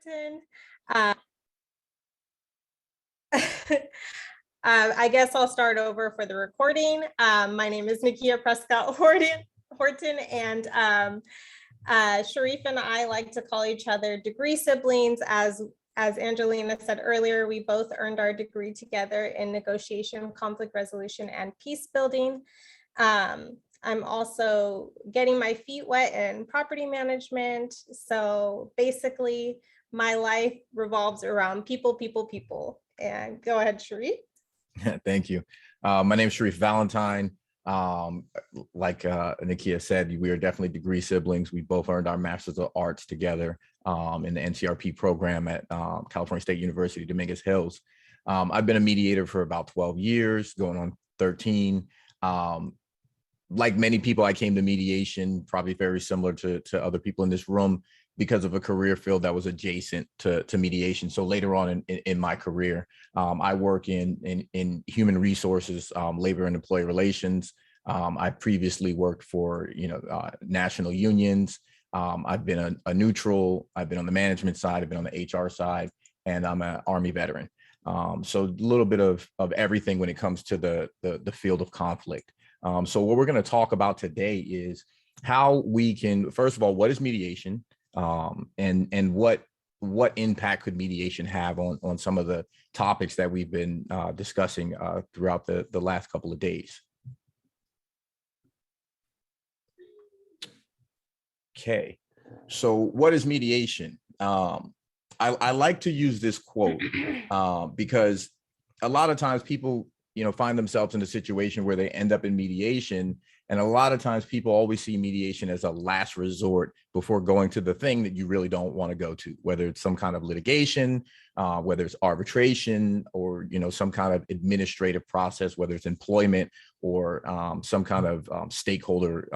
Horton. Uh, I guess I'll start over for the recording. My name is Nekia Prescott Horton, and Shareef and I like to call each other degree siblings. As Angelina said earlier, we both earned our degree together in negotiation, conflict resolution, and peace building. I'm also getting my feet wet in property management. So basically, my life revolves around people, people, people. And go ahead, Shareef. Thank you. My name is Shareef Valentine. Like Nekia said, we are definitely degree siblings. We both earned our Masters of Arts together in the NCRP program at California State University, Dominguez Hills. I've been a mediator for about 12 years, going on 13. Like many people, I came to mediation, probably very similar to other people in this room, because of a career field that was adjacent to mediation. So later on in my career, I work in human resources, labor and employee relations. I previously worked for national unions. I've been a neutral. I've been on the management side. I've been on the HR side, and I'm an Army veteran. So a little bit of everything when it comes to the field of conflict. So what we're going to talk about today is how we can, first of all, what is mediation? And what impact could mediation have on some of the topics that we've been discussing throughout the last couple of days. Okay, so what is mediation? I like to use this quote because a lot of times people find themselves in a situation where they end up in mediation. And a lot of times people always see mediation as a last resort before going to the thing that you really don't want to go to, whether it's some kind of litigation, whether it's arbitration, or some kind of administrative process, whether it's employment or some kind of stakeholder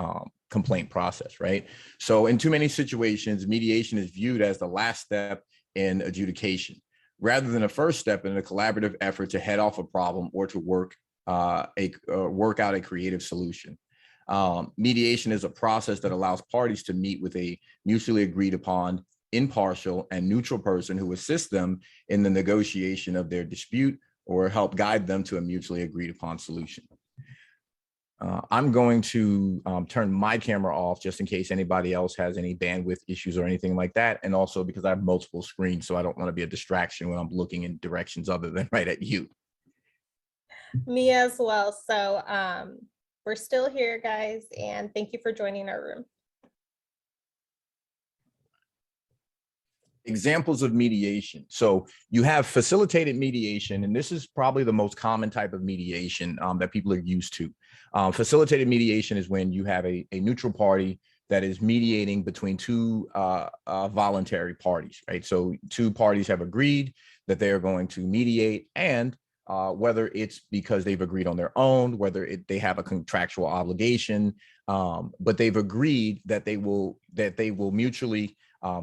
complaint process, right? So in too many situations, mediation is viewed as the last step in adjudication, rather than a first step in a collaborative effort to head off a problem or to work out a creative solution. Mediation is a process that allows parties to meet with a mutually agreed upon, impartial, and neutral person who assists them in the negotiation of their dispute or help guide them to a mutually agreed upon solution. I'm going to turn my camera off just in case anybody else has any bandwidth issues or anything like that. And also because I have multiple screens, so I don't want to be a distraction when I'm looking in directions other than right at you. Me as well. So we're still here, guys, and thank you for joining our room. Examples of mediation. So you have facilitated mediation, and this is probably the most common type of mediation that people are used to. Facilitated mediation is when you have a neutral party that is mediating between two voluntary parties, right? So two parties have agreed that they are going to mediate, and whether it's because they've agreed on their own, whether they have a contractual obligation, but they've agreed that they will mutually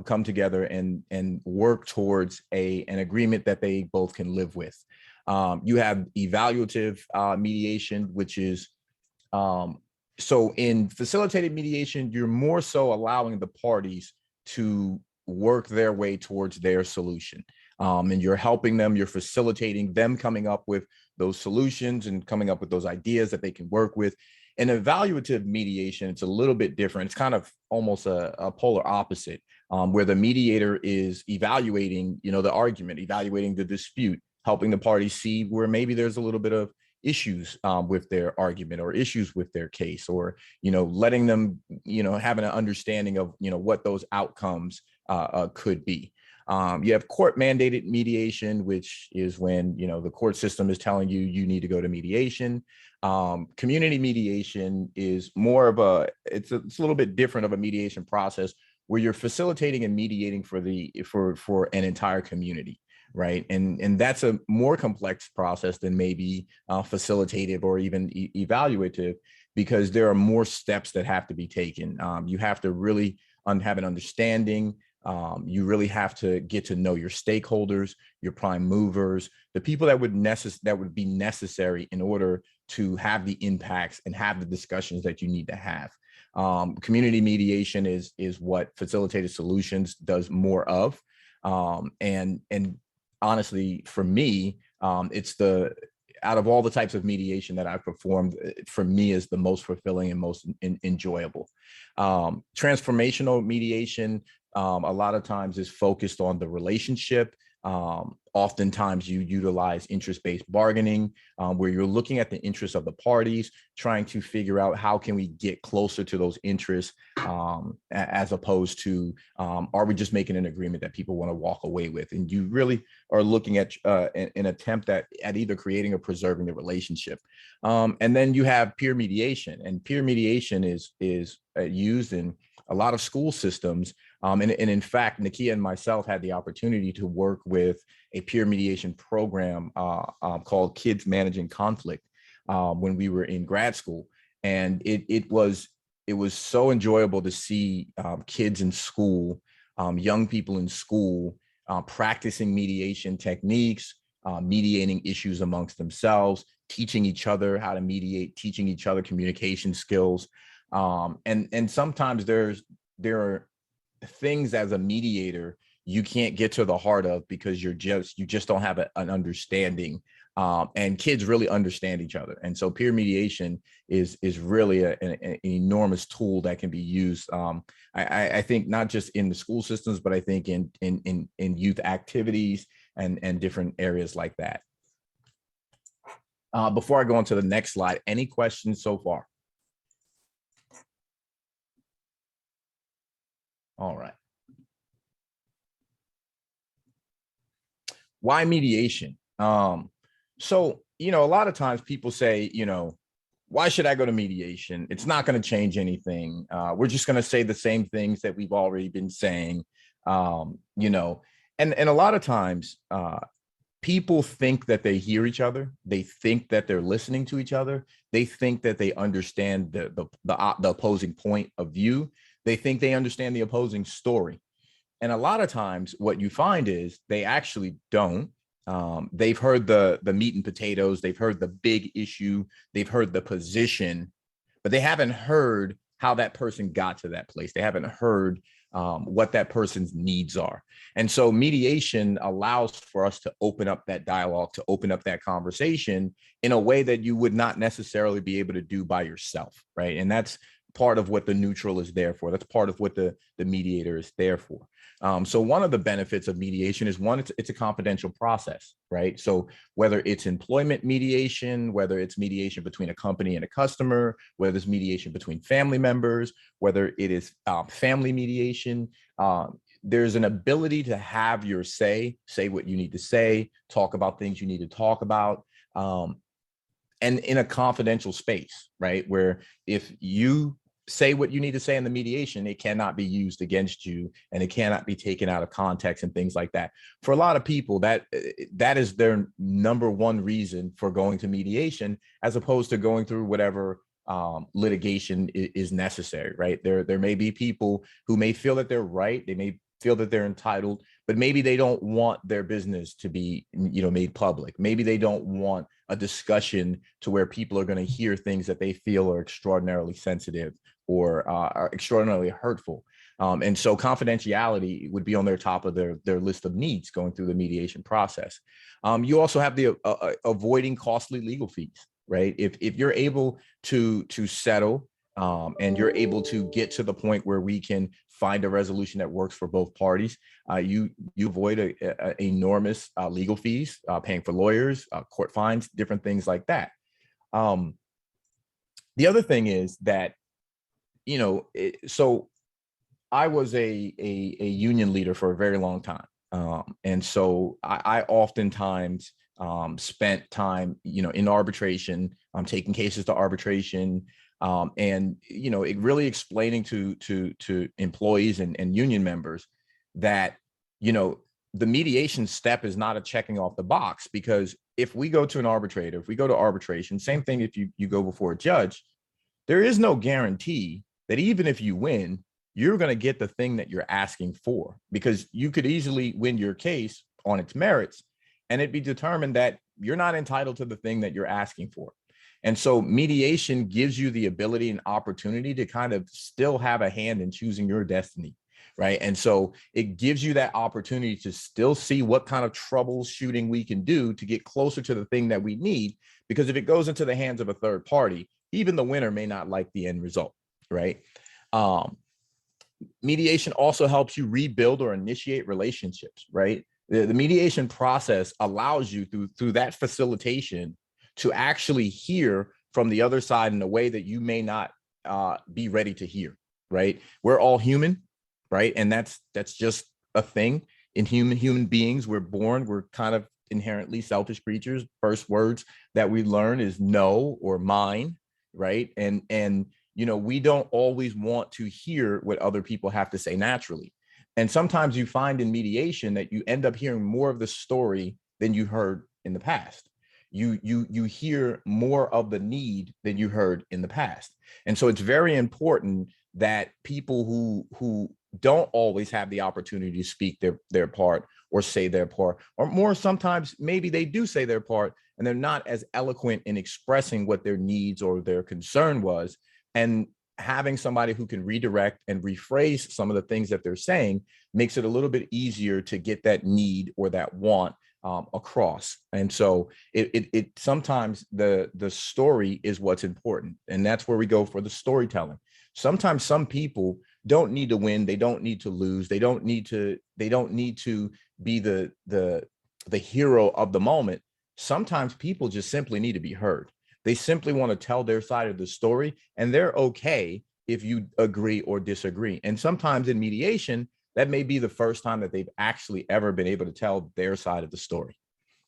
come together and work towards an agreement that they both can live with. You have evaluative mediation, which is so in facilitated mediation, you're more so allowing the parties to work their way towards their solution. And you're helping them, you're facilitating them coming up with those solutions and coming up with those ideas that they can work with. In evaluative mediation, it's a little bit different. It's kind of almost a polar opposite, where the mediator is evaluating, the argument, evaluating the dispute, helping the parties see where maybe there's a little bit of issues with their argument or issues with their case, or, letting them, having an understanding of, what those outcomes could be. You have court mandated mediation, which is when, the court system is telling you, you need to go to mediation. Community mediation is more of it's a little bit different of a mediation process where you're facilitating and mediating for an entire community, right? And that's a more complex process than maybe facilitative or even evaluative, because there are more steps that have to be taken. You have to really have an understanding. You really have to get to know your stakeholders, your prime movers, the people that would be necessary in order to have the impacts and have the discussions that you need to have. Community mediation is what Facilitated Solutions does more of. And honestly, for me, it's out of all the types of mediation that I've performed, for me is the most fulfilling and most enjoyable. Transformational mediation, a lot of times is focused on the relationship. Oftentimes you utilize interest-based bargaining, where you're looking at the interests of the parties, trying to figure out how can we get closer to those interests, as opposed to, are we just making an agreement that people want to walk away with? And you really are looking at an attempt at either creating or preserving the relationship. And then you have peer mediation, and peer mediation is used in a lot of school systems. And in fact, Nekia and myself had the opportunity to work with a peer mediation program called Kids Managing Conflict when we were in grad school. And it was so enjoyable to see kids in school, young people in school, practicing mediation techniques, mediating issues amongst themselves, teaching each other how to mediate, teaching each other communication skills. And sometimes there are things as a mediator you can't get to the heart of because you just don't have an understanding. And kids really understand each other. And so peer mediation is really an enormous tool that can be used. I think not just in the school systems, but I think in youth activities and different areas like that. Before I go on to the next slide, any questions so far? All right. Why mediation? So, a lot of times people say, why should I go to mediation? It's not going to change anything. We're just going to say the same things that we've already been saying, and a lot of times people think that they hear each other. They think that they're listening to each other. They think that they understand the opposing point of view. They think they understand the opposing story. And a lot of times what you find is they actually don't. They've heard the meat and potatoes. They've heard the big issue. They've heard the position, but they haven't heard how that person got to that place. They haven't heard what that person's needs are. And so mediation allows for us to open up that dialogue, to open up that conversation in a way that you would not necessarily be able to do by yourself, right? And that's part of what the neutral is there for. That's part of what the mediator is there for. So one of the benefits of mediation is, one, it's a confidential process, right? So whether it's employment mediation, whether it's mediation between a company and a customer, whether it's mediation between family members, whether it is family mediation, there's an ability to have your say what you need to say, talk about things you need to talk about, and in a confidential space, right? Where if you say what you need to say in the mediation, it cannot be used against you and it cannot be taken out of context and things like that. For a lot of people, that is their number one reason for going to mediation, as opposed to going through whatever litigation is necessary, right? There may be people who may feel that they're right. They may feel that they're entitled, but maybe they don't want their business to be, made public. Maybe they don't want a discussion to where people are going to hear things that they feel are extraordinarily sensitive or are extraordinarily hurtful. And so confidentiality would be on their top of their list of needs going through the mediation process. You also have the avoiding costly legal fees, right? If you're able to settle and you're able to get to the point where we can find a resolution that works for both parties, you avoid enormous legal fees, paying for lawyers, court fines, different things like that. The other thing is that, so I was a union leader for a very long time. And so I oftentimes spent time, in arbitration, taking cases to arbitration, and it really explaining to employees and union members that the mediation step is not a checking off the box, because if we go to an arbitrator, if we go to arbitration, same thing if you go before a judge, there is no guarantee that even if you win, you're going to get the thing that you're asking for, because you could easily win your case on its merits and it'd be determined that you're not entitled to the thing that you're asking for. And so mediation gives you the ability and opportunity to kind of still have a hand in choosing your destiny, right? And so it gives you that opportunity to still see what kind of troubleshooting we can do to get closer to the thing that we need. Because if it goes into the hands of a third party, even the winner may not like the end result, right? Mediation also helps you rebuild or initiate relationships, right? The mediation process allows you through that facilitation to actually hear from the other side in a way that you may not be ready to hear, right? We're all human, right? And that's just a thing in human beings. We're kind of inherently selfish creatures. First words that we learn is no or mine, right? And you know, we don't always want to hear what other people have to say naturally. And sometimes you find in mediation that you end up hearing more of the story than you heard in the past. You hear more of the need than you heard in the past. And so it's very important that people who don't always have the opportunity to speak their part or say their part, or more sometimes maybe they do say their part and they're not as eloquent in expressing what their needs or their concern was, and having somebody who can redirect and rephrase some of the things that they're saying makes it a little bit easier to get that need or that want across. And so it sometimes the story is what's important, and that's where we go for the storytelling. Sometimes some people don't need to win, they don't need to lose, they don't need to be the hero of the moment. Sometimes people just simply need to be heard. They simply want to tell their side of the story, and they're okay if you agree or disagree. And sometimes in mediation, that may be the first time that they've actually ever been able to tell their side of the story.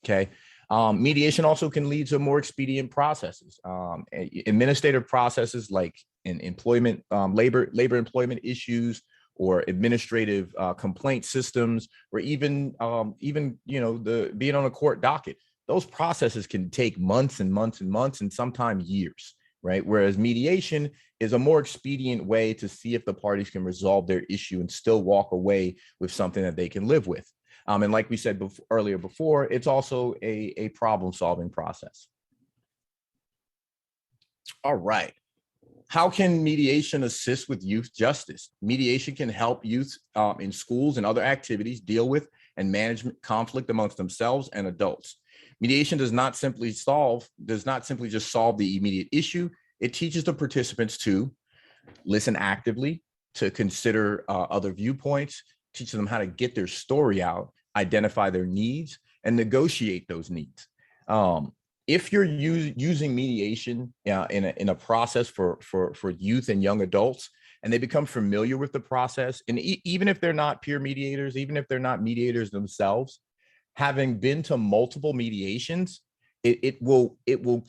Okay. Mediation also can lead to more expedient processes, administrative processes like in employment, labor employment issues, or administrative complaint systems, or even you know, the being on a court docket. Those processes can take months and months and months, and sometimes years, right? Whereas mediation is a more expedient way to see if the parties can resolve their issue and still walk away with something that they can live with. And like we said earlier, it's also a problem-solving process. All right. How can mediation assist with youth justice? Mediation can help youth in schools and other activities deal with and manage conflict amongst themselves and adults. Mediation does not simply just solve the immediate issue. It teaches the participants to listen actively, to consider other viewpoints, teaches them how to get their story out, identify their needs, and negotiate those needs. If you're using mediation in a process for youth and young adults, and they become familiar with the process, and even if they're not peer mediators, even if they're not mediators themselves, having been to multiple mediations, it will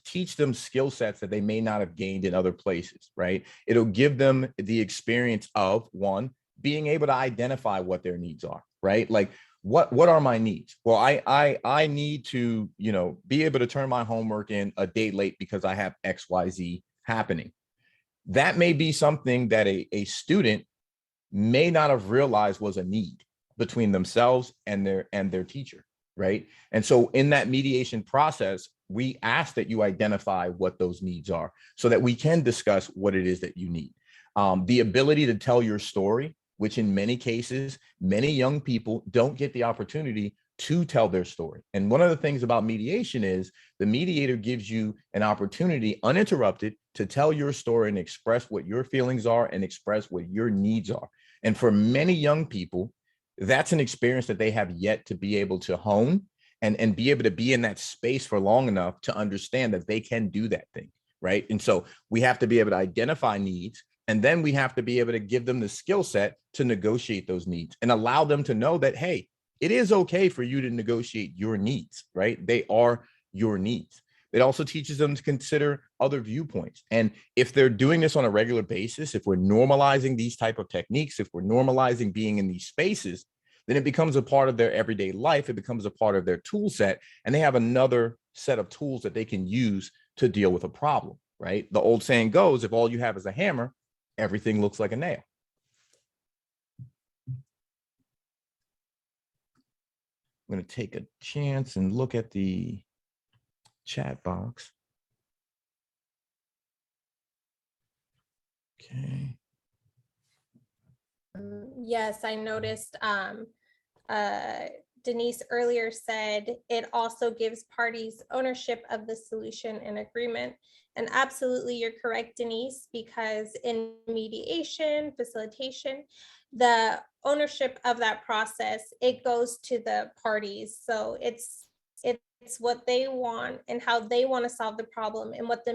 teach them skill sets that they may not have gained in other places, right? It'll give them the experience of, one, being able to identify what their needs are, right? Like, what are my needs? Well, I need to, you know, be able to turn my homework in a day late because I have XYZ happening. That may be something that a student may not have realized was a need between themselves and their teacher, right? And so in that mediation process, we ask that you identify what those needs are so that we can discuss what it is that you need. The ability to tell your story, which in many cases, many young people don't get the opportunity to tell their story. And one of the things about mediation is the mediator gives you an opportunity uninterrupted to tell your story and express what your feelings are and express what your needs are. And for many young people, that's an experience that they have yet to be able to hone and be able to be in that space for long enough to understand that they can do that thing, right? And so we have to be able to identify needs, and then we have to be able to give them the skill set to negotiate those needs and allow them to know that, hey, it is okay for you to negotiate your needs, right? They are your needs. It also teaches them to consider other viewpoints. And if they're doing this on a regular basis, if we're normalizing these type of techniques, if we're normalizing being in these spaces, then it becomes a part of their everyday life. It becomes a part of their tool set, and they have another set of tools that they can use to deal with a problem, right? The old saying goes, if all you have is a hammer, everything looks like a nail. I'm going to take a chance and look at the chat box. Okay. Yes, I noticed Denise earlier said it also gives parties ownership of the solution and agreement. And absolutely, you're correct, Denise, because in mediation, facilitation, the ownership of that process, it goes to the parties. So it's what they want and how they want to solve the problem. And what the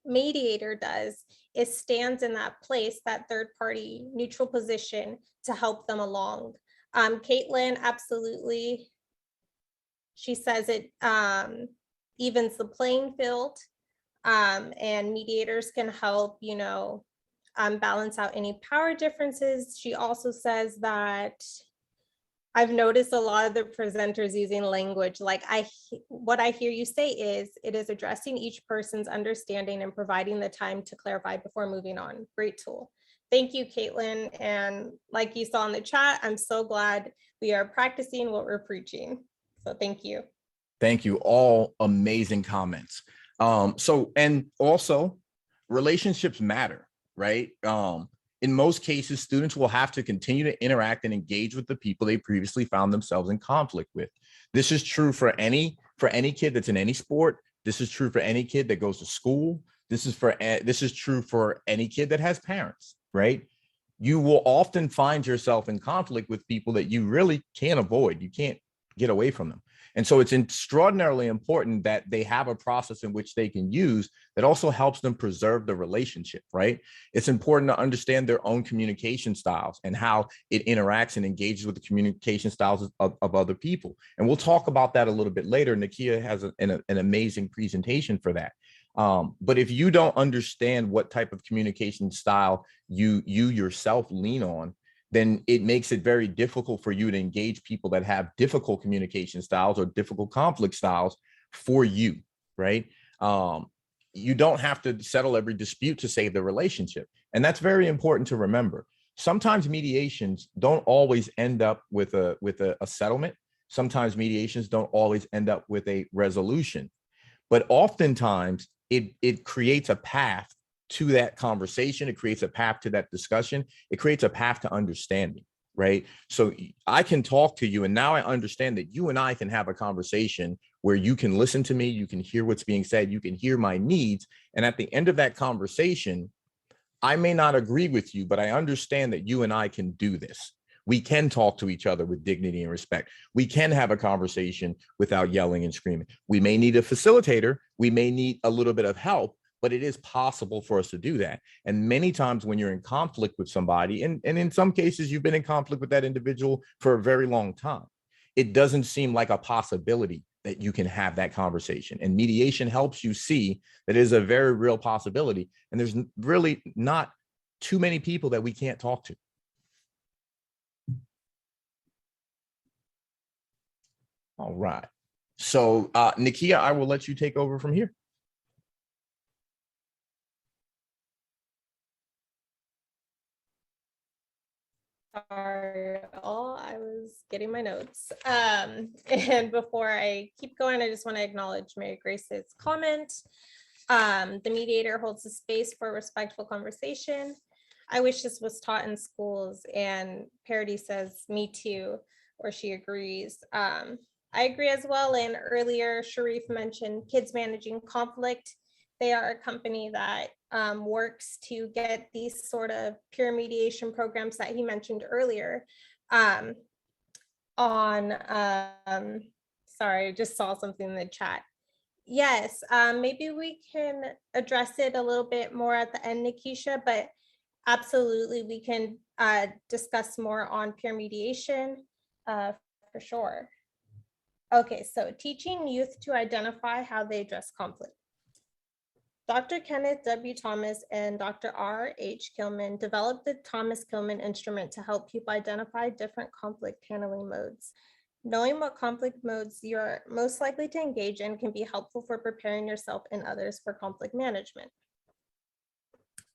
mediator does is stands in that place, that third party neutral position to help them along. Caitlin, absolutely. She says it evens the playing field, and mediators can help, balance out any power differences. She also says that I've noticed a lot of the presenters using language like what I hear you say is it is addressing each person's understanding and providing the time to clarify before moving on. Great tool. Thank you, Caitlin. And like you saw in the chat, I'm so glad we are practicing what we're preaching. So thank you. Thank you. All amazing comments. And also relationships matter, right? In most cases, students will have to continue to interact and engage with the people they previously found themselves in conflict with. This is true for any kid that's in any sport. This is true for any kid that goes to school. This is true for any kid that has parents, right? You will often find yourself in conflict with people that you really can't avoid. You can't get away from them. And so it's extraordinarily important that they have a process in which they can use that also helps them preserve the relationship, right? It's important to understand their own communication styles and how it interacts and engages with the communication styles of other people. And we'll talk about that a little bit later. Nekia has an amazing presentation for that. But if you don't understand what type of communication style you yourself lean on, then it makes it very difficult for you to engage people that have difficult communication styles or difficult conflict styles for you, right? You don't have to settle every dispute to save the relationship. And that's very important to remember. Sometimes mediations don't always end up with a settlement. Sometimes mediations don't always end up with a resolution. But oftentimes it creates a path to that conversation. It creates a path to that discussion. It creates a path to understanding, right? So I can talk to you, and now I understand that you and I can have a conversation where you can listen to me, you can hear what's being said, you can hear my needs. And at the end of that conversation, I may not agree with you, but I understand that you and I can do this. We can talk to each other with dignity and respect. We can have a conversation without yelling and screaming. We may need a facilitator. We may need a little bit of help, but it is possible for us to do that. And many times when you're in conflict with somebody, and in some cases, you've been in conflict with that individual for a very long time, it doesn't seem like a possibility that you can have that conversation. And mediation helps you see that it is a very real possibility. And there's really not too many people that we can't talk to. All right. So Nekia, I will let you take over from here. Sorry, I was getting my notes. And before I keep going, I just want to acknowledge Mary Grace's comment. The mediator holds a space for respectful conversation. I wish this was taught in schools, and Parody says, me too, or she agrees. I agree as well. And earlier, Shareef mentioned Kids Managing Conflict. They are a company that works to get these sort of peer mediation programs that he mentioned earlier sorry, I just saw something in the chat. Yes, maybe we can address it a little bit more at the end, Nikisha, but absolutely we can discuss more on peer mediation for sure. Okay, so teaching youth to identify how they address conflict. Dr. Kenneth W. Thomas and Dr. R. H. Kilman developed the Thomas Kilman instrument to help people identify different conflict handling modes. Knowing what conflict modes you're most likely to engage in can be helpful for preparing yourself and others for conflict management.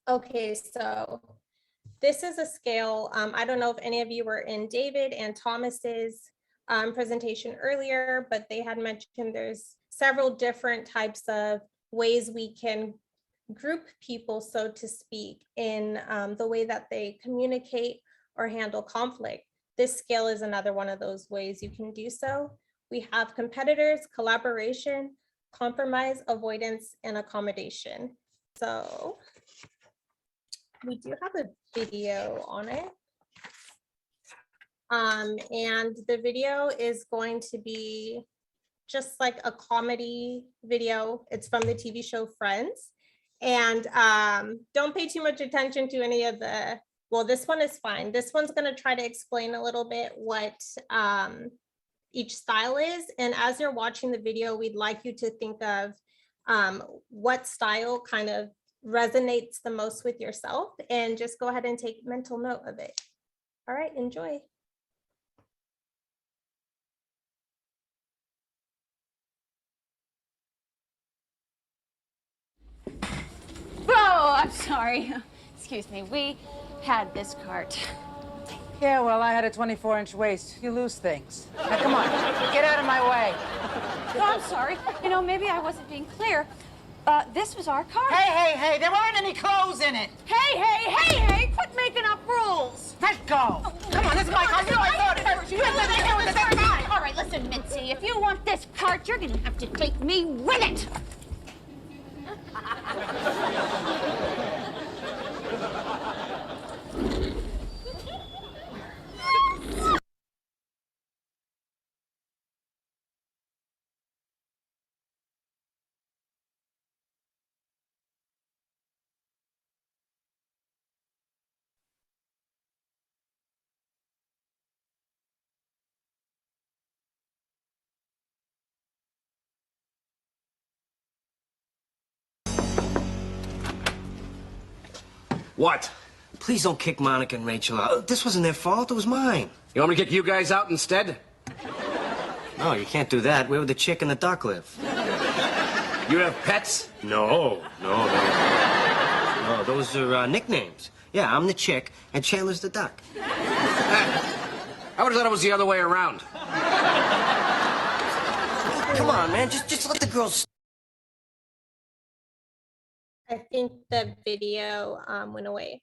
Okay, so this is a scale. I don't know if any of you were in David and Thomas's presentation earlier, but they had mentioned there's several different types of ways we can group people, so to speak, in the way that they communicate or handle conflict. This scale is another one of those ways you can do so. We have competitors, collaboration, compromise, avoidance, and accommodation. So we do have a video on it. And the video is going to be just like a comedy video. It's from the TV show Friends. And don't pay too much attention to any of the, well, this one is fine. This one's going to try to explain a little bit what each style is. And as you're watching the video, we'd like you to think of what style kind of resonates the most with yourself, and just go ahead and take mental note of it. All right, enjoy. Oh, I'm sorry. Excuse me. We had this cart. Yeah, well, I had a 24-inch waist. You lose things. Now, come on, get out of my way. Oh, I'm sorry. You know, maybe I wasn't being clear. This was our cart. Hey, there weren't any clothes in it. Hey, quit making up rules. Let go. Come on, this is my car. You know I thought it first. You had nothing to do with the same time. All right, listen, Mitzi. If you want this cart, you're gonna have to take me with it. What? Please don't kick Monica and Rachel out. This wasn't their fault. It was mine. You want me to kick you guys out instead? No, you can't do that. Where would the chick and the duck live? You have pets? No. No, those are nicknames. Yeah, I'm the chick, and Chandler's the duck. I would have thought it was the other way around. Come on, man. Just let the girls... I think the video went away.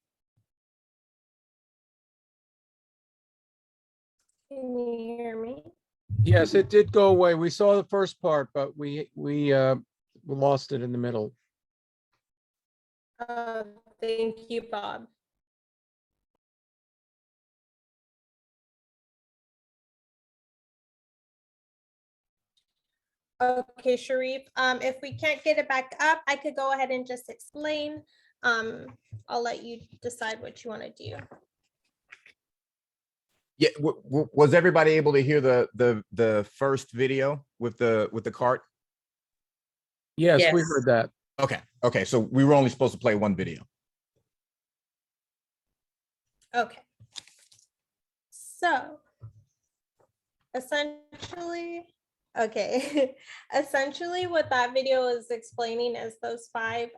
Can you hear me? Yes, it did go away. We saw the first part, but we lost it in the middle. Thank you, Bob. Okay, Shareef, if we can't get it back up, I could go ahead and just explain. I'll let you decide what you want to do. Yeah, was everybody able to hear the first video with the cart? Yes, we heard that. Okay, so we were only supposed to play one video. Okay. So essentially, essentially what that video is explaining is those 5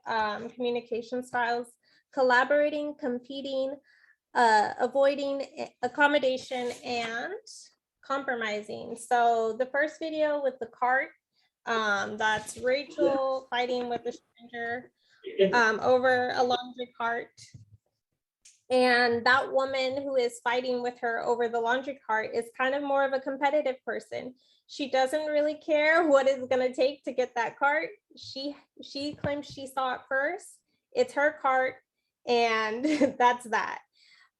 communication styles: collaborating, competing, avoiding, accommodation, and compromising. So the first video with the cart, that's Rachel fighting with a stranger over a laundry cart. And that woman who is fighting with her over the laundry cart is kind of more of a competitive person. She doesn't really care what it's going to take to get that cart. She claims she saw it first. It's her cart, and that's that.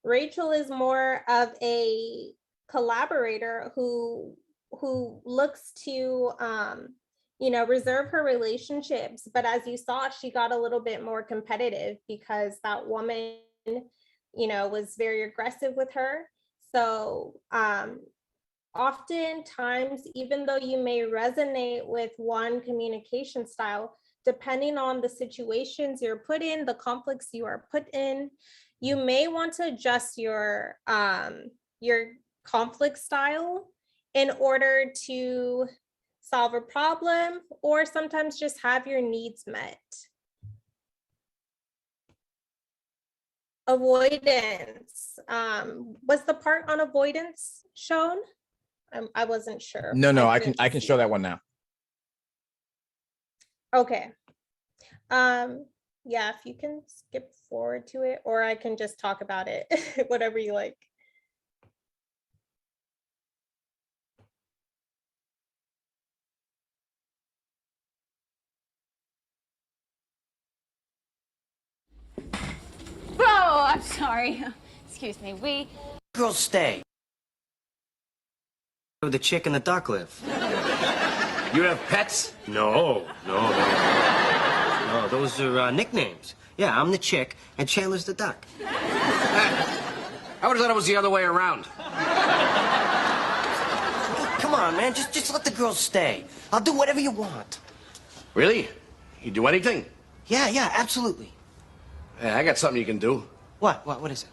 Rachel is more of a collaborator who looks to reserve her relationships. But as you saw, she got a little bit more competitive because that woman was very aggressive with her. So oftentimes, even though you may resonate with one communication style, depending on the situations you're put in, the conflicts you are put in, you may want to adjust your conflict style in order to solve a problem, or sometimes just have your needs met. Avoidance. Was the part on avoidance shown? I wasn't sure. No, I can show that one now. Okay. Yeah, if you can skip forward to it, or I can just talk about it, whatever you like. I'm sorry. Excuse me, we... Girls stay. Where the chick and the duck live. You have pets? No, no, no. No, those are nicknames. Yeah, I'm the chick and Chandler's the duck. I would have thought it was the other way around. Come on, man, just let the girls stay. I'll do whatever you want. Really? You do anything? Yeah, absolutely. Hey, I got something you can do. What is it?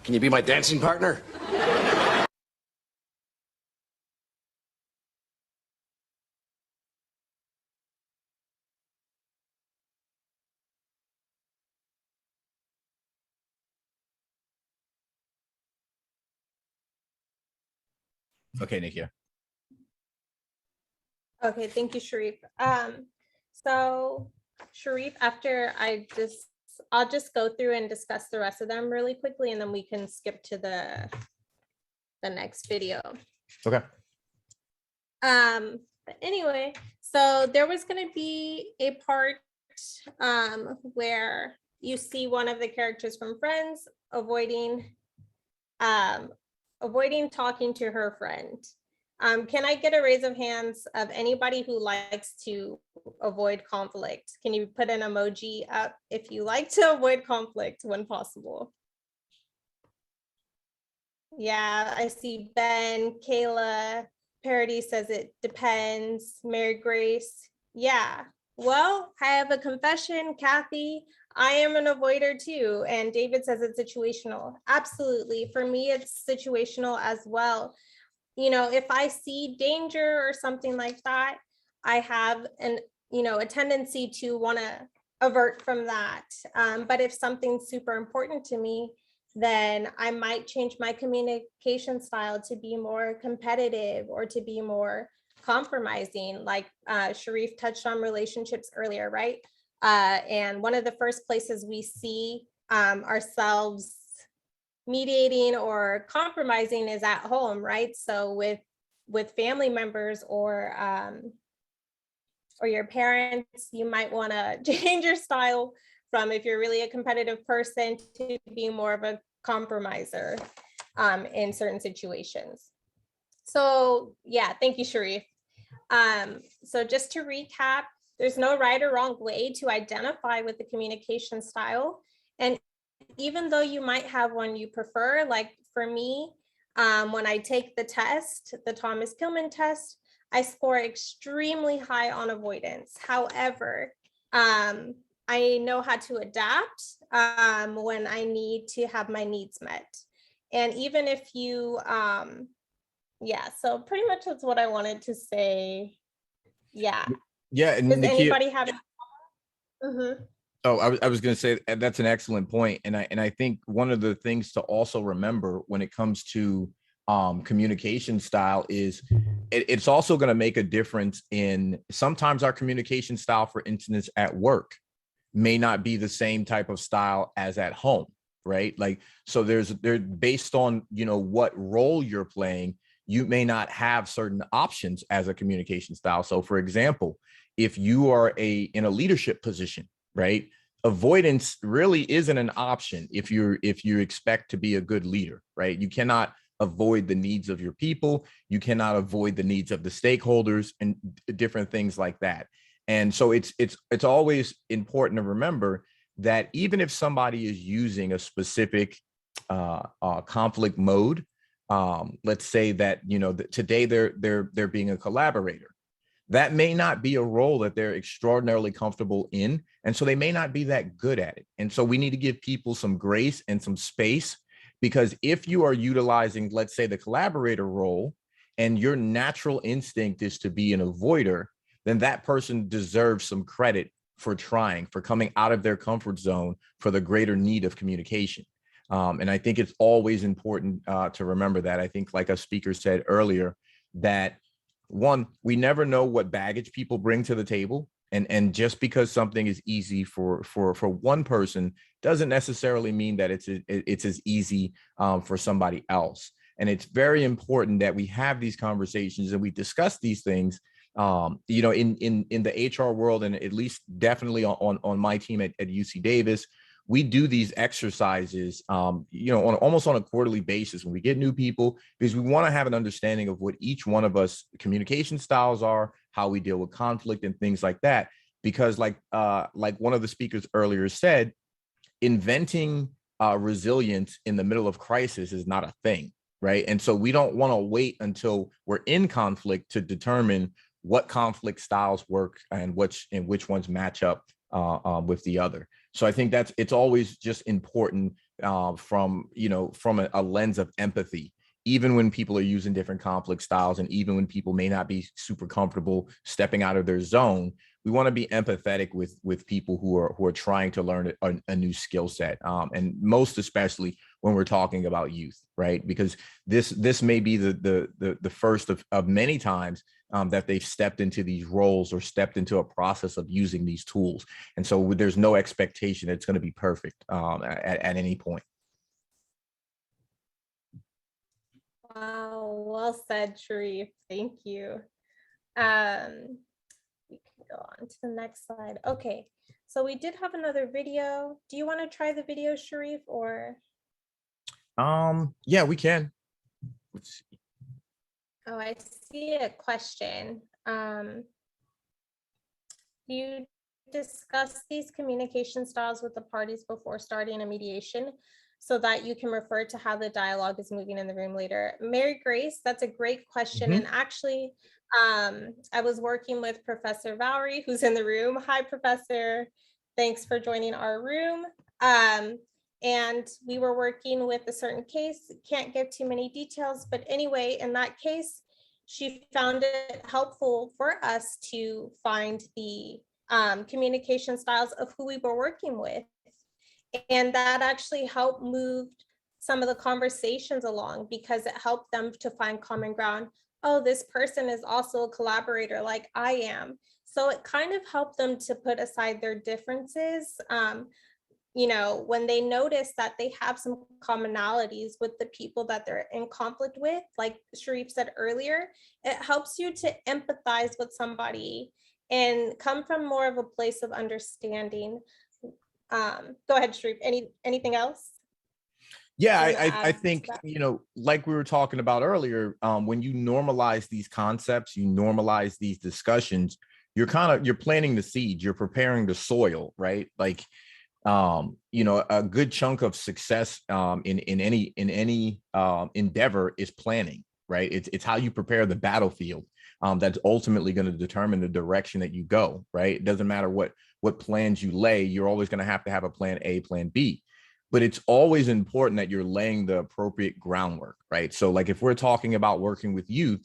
Can you be my dancing partner? Okay, Nekia. Okay, thank you, Shareef. So Shareef, I'll just go through and discuss the rest of them really quickly, and then we can skip to the next video. Okay. But anyway, so there was going to be a part where you see one of the characters from Friends avoiding talking to her friend. Can I get a raise of hands of anybody who likes to avoid conflict? Can you put an emoji up if you like to avoid conflict when possible? Yeah, I see Ben, Kayla, Parody says it depends, Mary Grace. Yeah, well, I have a confession, Kathy. I am an avoider too. And David says it's situational. Absolutely. For me, it's situational as well. You know, if I see danger or something like that, I have a tendency to want to avert from that. But if something's super important to me, then I might change my communication style to be more competitive or to be more compromising, like Shareef touched on relationships earlier, right? And one of the first places we see ourselves mediating or compromising is at home, right? So with family members or your parents, you might want to change your style from, if you're really a competitive person, to be more of a compromiser in certain situations. So yeah, thank you, Shareef. So just to recap, there's no right or wrong way to identify with the communication style. And even though you might have one you prefer, like for me, when I take the test, the Thomas Kilmann test, I score extremely high on avoidance. However, I know how to adapt when I need to have my needs met. And even if you, yeah, so pretty much that's what I wanted to say. Yeah. Yeah. And Does Nekia, anybody have? Oh, I was going to say that's an excellent point. And I think one of the things to also remember when it comes to communication style is it's also going to make a difference in sometimes our communication style, for instance, at work may not be the same type of style as at home, right? Like, so they're based on, what role you're playing, you may not have certain options as a communication style. So for example, if you are in a leadership position, right? Avoidance really isn't an option if you expect to be a good leader, right? You cannot avoid the needs of your people. You cannot avoid the needs of the stakeholders and different things like that. And so it's always important to remember that even if somebody is using a specific conflict mode, let's say that today they're being a collaborator. That may not be a role that they're extraordinarily comfortable in. And so they may not be that good at it. And so we need to give people some grace and some space, because if you are utilizing, let's say, the collaborator role and your natural instinct is to be an avoider, then that person deserves some credit for trying, for coming out of their comfort zone for the greater need of communication. And I think it's always important to remember that. I think, like a speaker said earlier, that one, we never know what baggage people bring to the table. And just because something is easy for one person doesn't necessarily mean that it's as easy for somebody else. And it's very important that we have these conversations and we discuss these things, in the HR world, and at least definitely on my team at UC Davis. we do these exercises, almost on a quarterly basis when we get new people, because we want to have an understanding of what each one of us communication styles are, how we deal with conflict and things like that. Because like one of the speakers earlier said, inventing resilience in the middle of crisis is not a thing, right? And so we don't want to wait until we're in conflict to determine what conflict styles work and which ones match up with the other. So I think it's always just important from a lens of empathy, even when people are using different conflict styles, and even when people may not be super comfortable stepping out of their zone. We want to be empathetic with people who are trying to learn a new skill set, and most especially when we're talking about youth, right? Because this may be the first of many times that they've stepped into these roles or stepped into a process of using these tools, and so there's no expectation that it's going to be perfect at any point. Wow, well said, Shareef. Thank you. We can go on to the next slide. Okay, so we did have another video. Do you want to try the video, Shareef, or? Yeah, we can. Let's see. Oh, I see a question. Do you discuss these communication styles with the parties before starting a mediation so that you can refer to how the dialogue is moving in the room later? Mary Grace, that's a great question. And actually, I was working with Professor Valerie, who's in the room. Hi, Professor. Thanks for joining our room. And we were working with a certain case. Can't give too many details, but anyway, in that case, she found it helpful for us to find the communication styles of who we were working with. And that actually helped move some of the conversations along, because it helped them to find common ground. Oh, this person is also a collaborator like I am. So it kind of helped them to put aside their differences. When they notice that they have some commonalities with the people that they're in conflict with, like Shareef said earlier, it helps you to empathize with somebody and come from more of a place of understanding. Go ahead, Shareef. Anything else? Yeah, I think, like we were talking about earlier, when you normalize these concepts, you normalize these discussions, you're planting the seeds, you're preparing the soil, right? Like, a good chunk of success in any endeavor is planning, right? It's how you prepare the battlefield that's ultimately going to determine the direction that you go, right? It doesn't matter what plans you lay, you're always going to have a plan A, plan B. But it's always important that you're laying the appropriate groundwork, right? So like if we're talking about working with youth,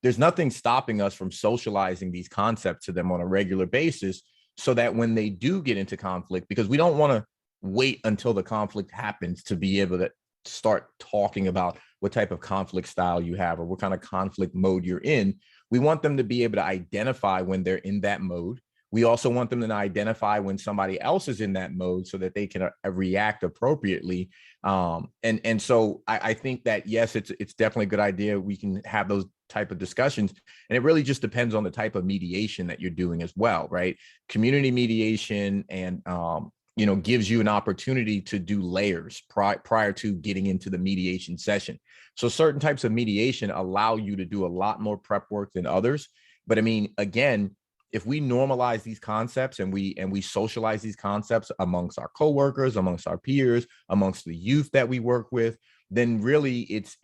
there's nothing stopping us from socializing these concepts to them on a regular basis, so that when they do get into conflict, because we don't want to wait until the conflict happens to be able to start talking about what type of conflict style you have or what kind of conflict mode you're in. We want them to be able to identify when they're in that mode. We also want them to identify when somebody else is in that mode so that they can react appropriately. And so I think that, yes, it's definitely a good idea. We can have those type of discussions. And it really just depends on the type of mediation that you're doing as well, right? Community mediation and, gives you an opportunity to do layers prior to getting into the mediation session. So certain types of mediation allow you to do a lot more prep work than others. But I mean, again, if we normalize these concepts and we socialize these concepts amongst our coworkers, amongst our peers, amongst the youth that we work with, then really it's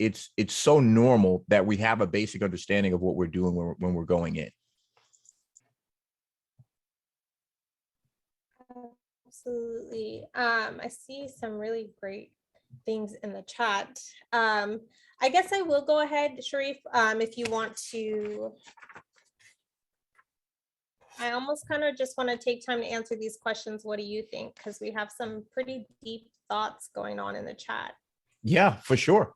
so normal that we have a basic understanding of what we're doing when we're going in. Absolutely. I see some really great things in the chat. I guess I will go ahead, Shareef, if you want to. I almost kind of just want to take time to answer these questions. What do you think? Because we have some pretty deep thoughts going on in the chat. Yeah, for sure.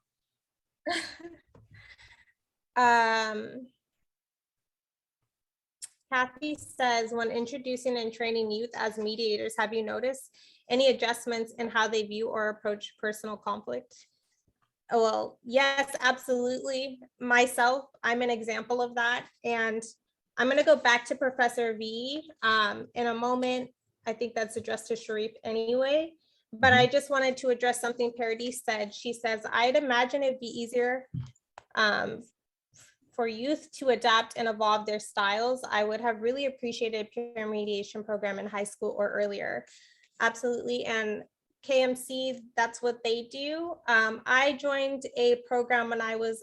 Kathy says, when introducing and training youth as mediators, have you noticed any adjustments in how they view or approach personal conflict? Oh, well, yes, absolutely. Myself, I'm an example of that. And I'm going to go back to Professor V in a moment. I think that's addressed to Shareef anyway. but I just wanted to address something Paradis said. She says, I'd imagine it'd be easier for youth to adapt and evolve their styles. I would have really appreciated a peer mediation program in high school or earlier. Absolutely. And KMC, that's what they do. I joined a program when I was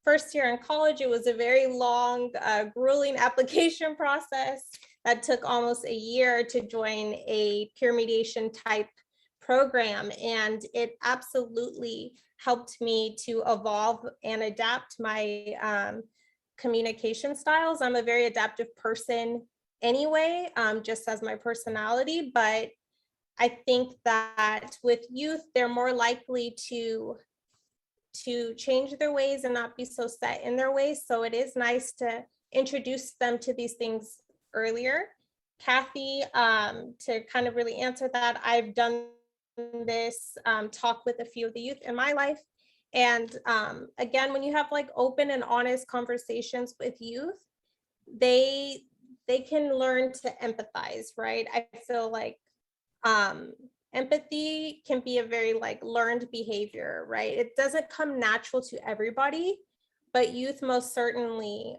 first year in college. It was a very long, grueling application process that took almost a year to join a peer mediation type program. And it absolutely helped me to evolve and adapt my communication styles. I'm a very adaptive person anyway, just as my personality, but I think that with youth, they're more likely to change their ways and not be so set in their ways. So it is nice to introduce them to these things earlier. Kathy, to kind of really answer that, I've done this talk with a few of the youth in my life. And again, when you have like open and honest conversations with youth, they can learn to empathize, right? I feel like empathy can be a very like learned behavior, right? It doesn't come natural to everybody, but youth most certainly,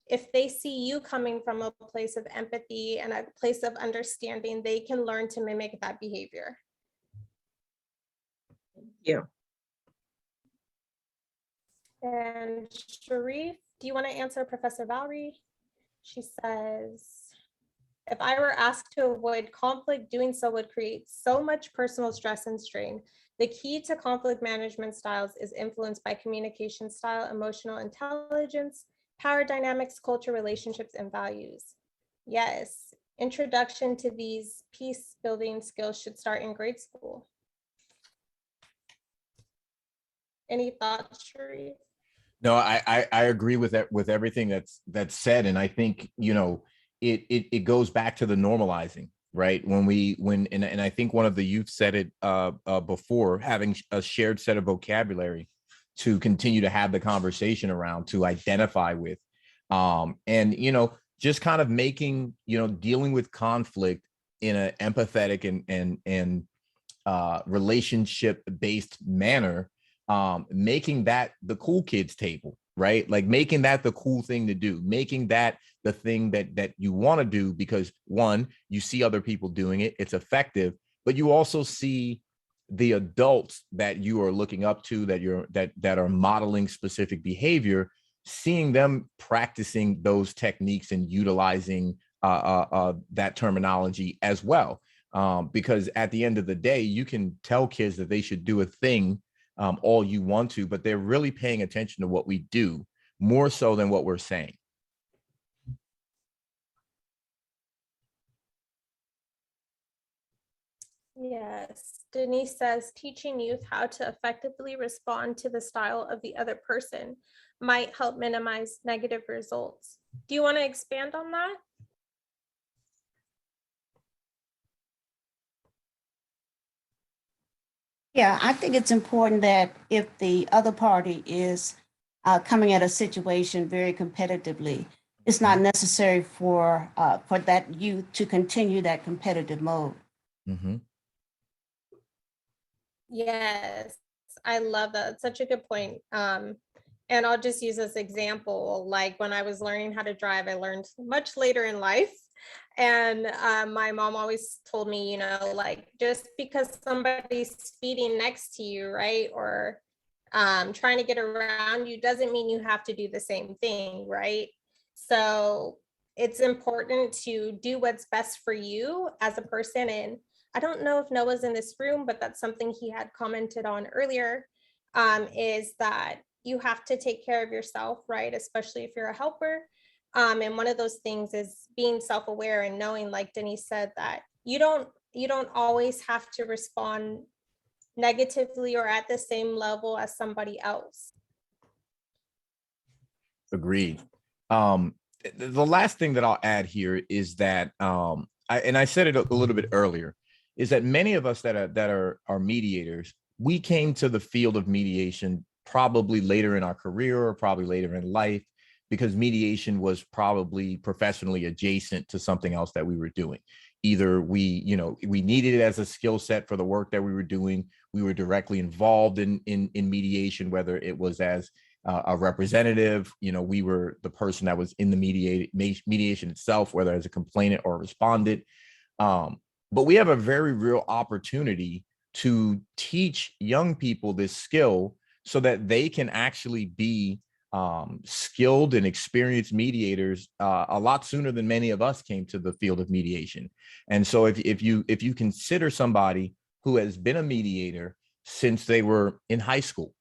if they see you coming from a place of empathy and a place of understanding, they can learn to mimic that behavior. Yeah. And Shareef, do you want to answer Professor Valerie? She says, if I were asked to avoid conflict, doing so would create so much personal stress and strain. The key to conflict management styles is influenced by communication style, emotional intelligence, power dynamics, culture, relationships, and values. Yes, introduction to these peace building skills should start in grade school. Any thoughts, Shareef? No, I agree with that, with everything that's said. And I think, you know, it goes back to the normalizing, right? And I think one of the youth said it before, having a shared set of vocabulary to continue to have the conversation around, to identify with, and, you know, just kind of making, you know, dealing with conflict in an empathetic and relationship based manner, making that the cool kids table, right? Like making that the cool thing to do, making that the thing that you want to do, because one, you see other people doing it, it's effective, but you also see the adults that you are looking up to, that are modeling specific behavior, seeing them practicing those techniques and utilizing that terminology as well. Because at the end of the day, you can tell kids that they should do a thing all you want to, but they're really paying attention to what we do more so than what we're saying. Yes, Denise says teaching youth how to effectively respond to the style of the other person might help minimize negative results. Do you want to expand on that? Yeah, I think it's important that if the other party is coming at a situation very competitively, it's not necessary for that youth to continue that competitive mode. Mm-hmm. Yes, I love that. It's such a good point. And I'll just use this example. Like when I was learning how to drive, I learned much later in life. And my mom always told me, you know, like just because somebody's speeding next to you, right, or trying to get around you doesn't mean you have to do the same thing, right? So it's important to do what's best for you as a person. And I don't know if Noah's in this room, but that's something he had commented on earlier, is that you have to take care of yourself, right? Especially if you're a helper. And one of those things is being self-aware and knowing, like Denise said, that you don't always have to respond negatively or at the same level as somebody else. Agreed. The last thing that I'll add here is that, I said it a little bit earlier, is that many of us that are mediators, we came to the field of mediation probably later in our career or probably later in life, because mediation was probably professionally adjacent to something else that we were doing. either we needed it as a skill set for the work that we were doing. We were directly involved in mediation, whether it was as a representative, we were the person that was in the mediation itself, whether as a complainant or a respondent. But we have a very real opportunity to teach young people this skill so that they can actually be skilled and experienced mediators a lot sooner than many of us came to the field of mediation. And so if you consider somebody who has been a mediator since they were in high school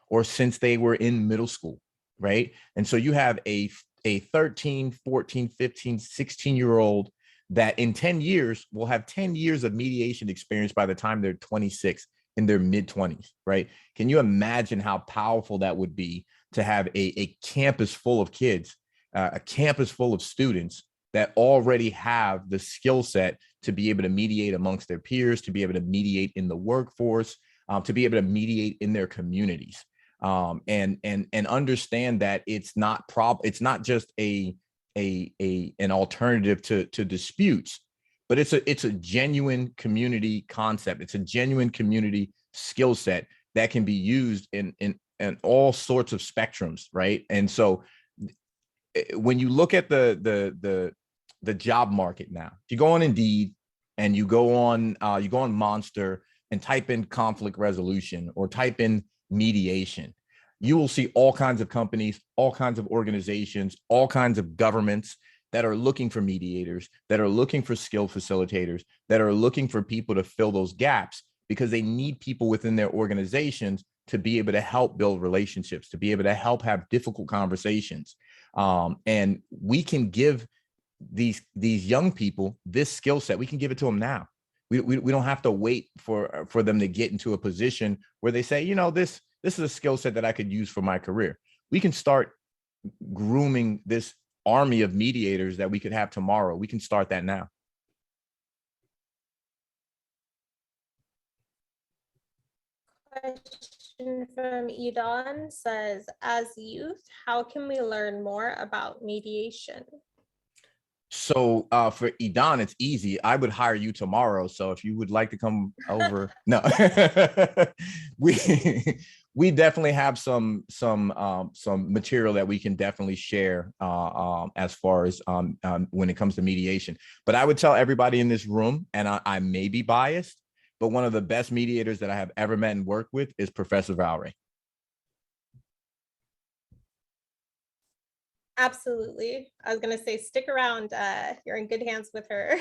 or since they were in middle school, right? And so you have a 13, 14, 15, 16-year-old that in 10 years will have 10 years of mediation experience by the time they're 26, in their mid-20s, right? Can you imagine how powerful that would be to have a campus full of kids, a campus full of students that already have the skill set to be able to mediate amongst their peers, to be able to mediate in the workforce, to be able to mediate in their communities, and understand that it's not just an alternative to disputes, but it's a genuine community concept. It's a genuine community skill set that can be used in all sorts of spectrums, right? And so when you look at the job market now, if you go on Indeed and you go on Monster and type in conflict resolution or type in mediation, you will see all kinds of companies, all kinds of organizations, all kinds of governments that are looking for mediators, that are looking for skilled facilitators, that are looking for people to fill those gaps, because they need people within their organizations to be able to help build relationships, to be able to help have difficult conversations. And we can give these young people this skill set. We can give it to them now. We don't have to wait for them to get into a position where they say, this is a skill set that I could use for my career. We can start grooming this army of mediators that we could have tomorrow. We can start that now. Question from Edon says, as youth, how can we learn more about mediation? So for Edon, it's easy. I would hire you tomorrow. So if you would like to come over, no, we definitely have some material that we can definitely share as far as when it comes to mediation. But I would tell everybody in this room, and I may be biased, but one of the best mediators that I have ever met and worked with is Professor Valerie. Absolutely. I was going to say, stick around. You're in good hands with her.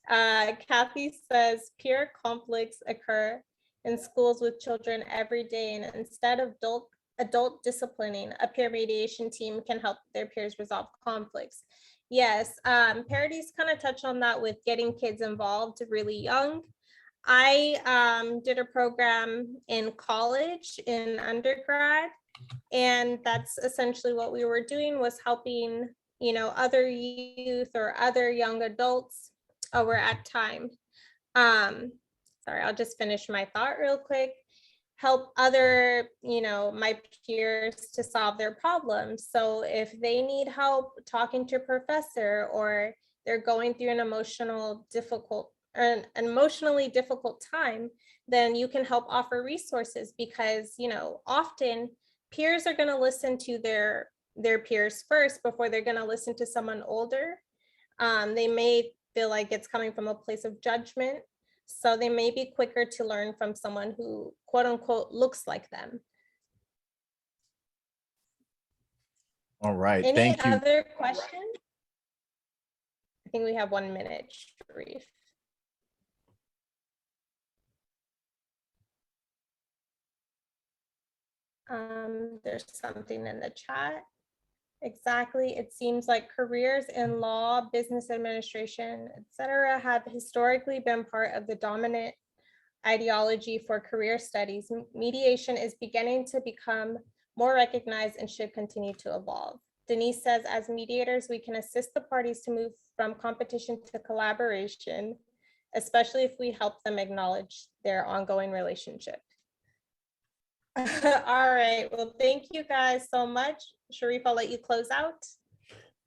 Kathy says, peer conflicts occur in schools with children every day, and instead of adult disciplining, a peer mediation team can help their peers resolve conflicts. Yes, Paradis kind of touched on that with getting kids involved really young. I did a program in college, in undergrad, and that's essentially what we were doing, was helping, other youth or other young adults. Oh, we're at time. Sorry, I'll just finish my thought real quick. Help other, my peers to solve their problems. So if they need help talking to a professor, or they're going through an emotionally difficult time, then you can help offer resources, because, often peers are going to listen to their peers first before they're going to listen to someone older. They may feel like it's coming from a place of judgment, so they may be quicker to learn from someone who, quote unquote, looks like them. All right, thank you. Any other questions? I think we have 1 minute, Shareef. There's something in the chat. Exactly. It seems like careers in law, business administration, etc., have historically been part of the dominant ideology for career studies. Mediation is beginning to become more recognized and should continue to evolve. Denise says, as mediators, we can assist the parties to move from competition to collaboration, especially if we help them acknowledge their ongoing relationship. All right. Well, thank you guys so much. Shareef, I'll let you close out.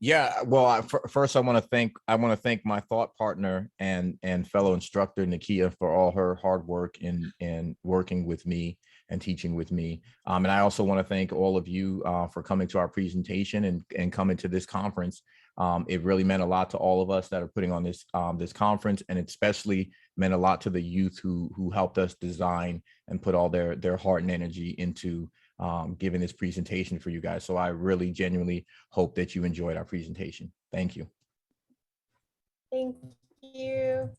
Yeah, well, first I want to thank my thought partner and fellow instructor Nekia for all her hard work in working with me and teaching with me. And I also want to thank all of you for coming to our presentation and coming to this conference. It really meant a lot to all of us that are putting on this conference, and it especially meant a lot to the youth who helped us design and put all their heart and energy into giving this presentation for you guys. So I really genuinely hope that you enjoyed our presentation. Thank you. Thank you.